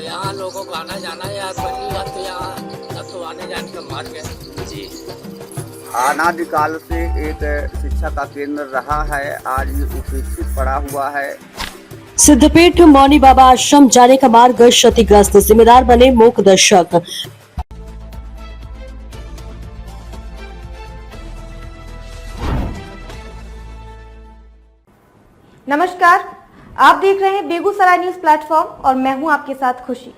यहाँ लोगों को आना जाना यार पहली बात तो यहाँ सब तो आने जाने का मार्ग है जी। अनादिकाल से एक शिक्षा का केंद्र रहा है, आज ये उपेक्षित पड़ा हुआ है। सिद्धपीठ मौनी बाबा आश्रम जाने का मार्ग क्षतिग्रस्त, जिम्मेदार बने मूक दर्शक। नमस्कार, आप देख रहे हैं बेगूसराय न्यूज प्लेटफॉर्म और मैं हूं आपके साथ खुशी।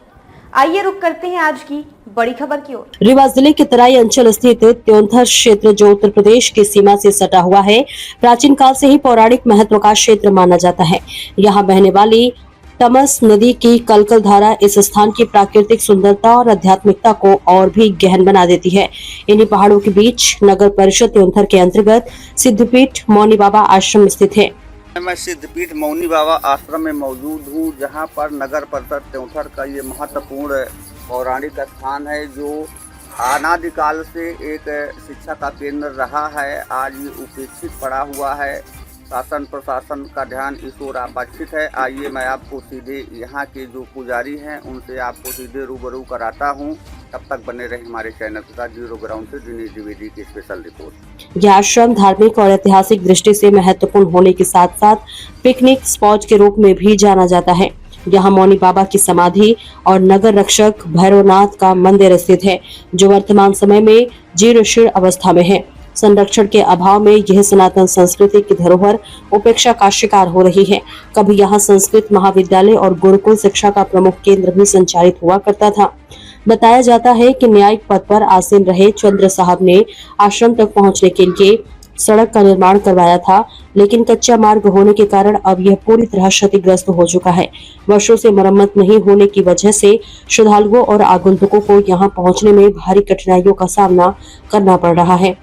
आइए रुक करते हैं आज की बड़ी खबर की ओर। रीवा जिले के तराई अंचल स्थित त्योंथर क्षेत्र जो उत्तर प्रदेश की सीमा से सटा हुआ है, प्राचीन काल से ही पौराणिक महत्व का क्षेत्र माना जाता है। यहाँ बहने वाली तमस नदी की कलकल धारा इस स्थान की प्राकृतिक सुंदरता और आध्यात्मिकता को और भी गहन बना देती है। इन्हीं पहाड़ों के बीच नगर परिषद त्योंथर के अंतर्गत सिद्धपीठ मौनी बाबा आश्रम स्थित है। मैं सिद्धपीठ मौनी बाबा आश्रम में मौजूद हूँ, जहाँ पर नगर परिषद त्योंथर का ये महत्वपूर्ण पौराणिक स्थान है जो अनादिकाल से एक शिक्षा का केंद्र रहा है, आज ये उपेक्षित पड़ा हुआ है। शासन प्रशासन का ध्यान इस ओर आकर्षित है। आइए मैं आपको सीधे यहाँ के जो पुजारी हैं उनसे आपको सीधे रूबरू कराता हूँ। तब तक बने रहे हमारे चैनल के साथ। जीरो ग्राउंड से दिनेश द्विवेदी की स्पेशल रिपोर्ट। यह आश्रम धार्मिक और ऐतिहासिक दृष्टि से महत्वपूर्ण होने के साथ साथ पिकनिक स्पॉट के रूप में भी जाना जाता है। यहाँ मौनी बाबा की समाधि और नगर रक्षक भैरवनाथ का मंदिर स्थित है, जो वर्तमान समय में जीर्ण अवस्था में है। संरक्षण के अभाव में यह सनातन संस्कृति की धरोहर उपेक्षा का शिकार हो रही है। कभी यहाँ संस्कृत महाविद्यालय और गुरुकुल शिक्षा का प्रमुख केंद्र भी संचालित हुआ करता था। बताया जाता है कि न्यायिक पद पर आसीन रहे चंद्र साहब ने आश्रम तक पहुंचने के लिए सड़क का निर्माण करवाया था, लेकिन कच्चा मार्ग होने के कारण अब यह पूरी तरह क्षतिग्रस्त हो चुका है। वर्षों से मरम्मत नहीं होने की वजह से श्रद्धालुओं और आगंतुकों को यहाँ पहुँचने में भारी कठिनाइयों का सामना करना पड़ रहा है।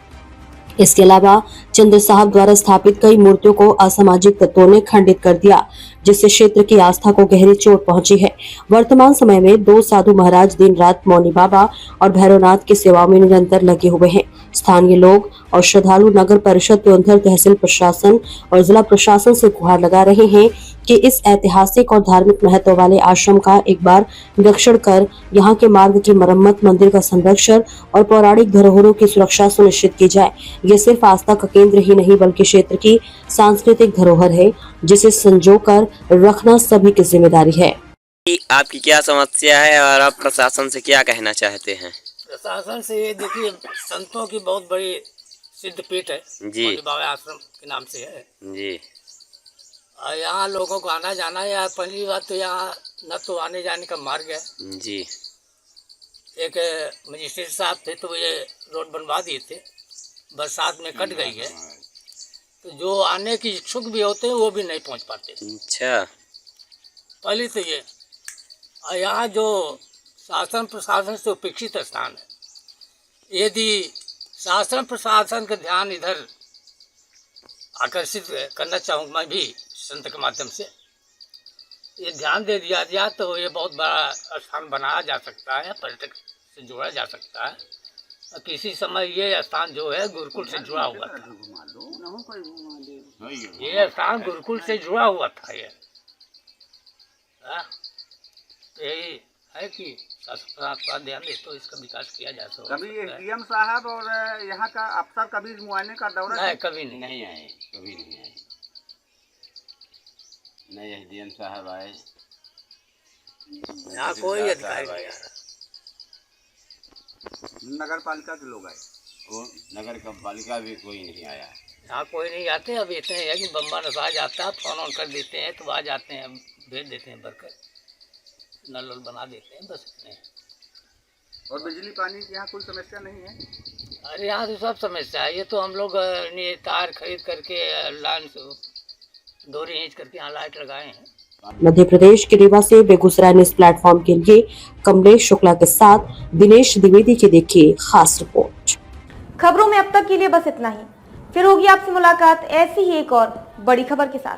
इसके अलावा चंद्र साहब द्वारा स्थापित कई मूर्तियों को असामाजिक तत्वों ने खंडित कर दिया, जिससे क्षेत्र की आस्था को गहरी चोट पहुंची है। वर्तमान समय में 2 साधु महाराज दिन रात मौनी बाबा और भैरवनाथ की सेवा में निरंतर लगे हुए हैं। स्थानीय लोग और श्रद्धालु नगर परिषद त्योंथर तहसील प्रशासन और जिला प्रशासन से गुहार लगा रहे हैं कि इस ऐतिहासिक और धार्मिक महत्व वाले आश्रम का एक बार निरीक्षण कर यहाँ के मार्ग की मरम्मत, मंदिर का संरक्षण और पौराणिक धरोहरों की सुरक्षा सुनिश्चित की जाए। ये सिर्फ आस्था का केंद्र ही नहीं बल्कि क्षेत्र की सांस्कृतिक धरोहर है, जिसे संजोकर रखना सभी की जिम्मेदारी है। आपकी क्या समस्या है और आप प्रशासन से क्या कहना चाहते हैं? प्रशासन से ये देखिए, संतों की बहुत बड़ी सिद्धपीठ है जी, मौनी बाबा आश्रम के नाम से है जी। और यहाँ लोगों को आना जाना यार पहली बात तो यहाँ न तो आने जाने का मार्ग है जी। एक मजिस्ट्रेट साहब थे तो ये रोड बनवा दिए थे, बरसात में कट गई है, तो जो आने की इच्छुक भी होते हैं वो भी नहीं पहुँच पाते। अच्छा, पहले तो ये और यहाँ जो शासन प्रशासन से उपेक्षित स्थान है, यदि शासन प्रशासन का ध्यान इधर आकर्षित करना चाहूँ मैं भी संत के माध्यम से, ये ध्यान दे दिया जाए तो ये बहुत बड़ा स्थान बनाया जा सकता है, पर्यटक से जोड़ा जा सकता है। और किसी समय ये स्थान जो है गुरुकुल से जुड़ा हुआ था, ये स्थान गुरुकुल से जुड़ा हुआ था। ये यही है कि शासन ध्यान दे तो इसका विकास किया जा सकता है। कभी एसडीएम साहब और यहाँ का अफसर कभी मुआयने का दौरा नहीं, कभी नहीं आए, कभी नहीं आए। नहीं एसडीएम साहब आए, यहाँ कोई अधिकारी नहीं आ रहा। नगर पालिका के लोग आए, वो नगर का पालिका भी कोई नहीं आया। यहाँ कोई नहीं आते। अब इतने है कि बम्बा नशा जाता है, फोन ऑन कर देते हैं तो आ जाते हैं, भेज देते हैं वर्कर, नल वल बना देते हैं, बस इतने। और बिजली पानी की यहाँ कोई समस्या नहीं है? अरे यहाँ तो सब समस्या है। ये तो हम लोग तार खरीद करके लाइन डोरी खींच करके यहाँ लाइट लगाए हैं। मध्य प्रदेश के रीवा से बेगूसराय न्यूज प्लेटफॉर्म के लिए कमलेश शुक्ला के साथ दिनेश द्विवेदी की देखिए खास रिपोर्ट। खबरों में अब तक के लिए बस इतना ही। फिर होगी आपसे मुलाकात ऐसी ही एक और बड़ी खबर के साथ।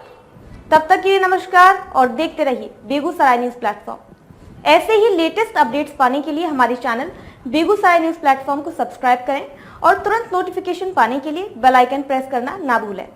तब तक के लिए नमस्कार और देखते रहिए बेगूसराय न्यूज प्लेटफॉर्म। ऐसे ही लेटेस्ट अपडेट्स पाने के लिए हमारे चैनल बेगूसराय न्यूज प्लेटफॉर्म को सब्सक्राइब करें और तुरंत नोटिफिकेशन पाने के लिए बेल आइकन प्रेस करना ना भूलें।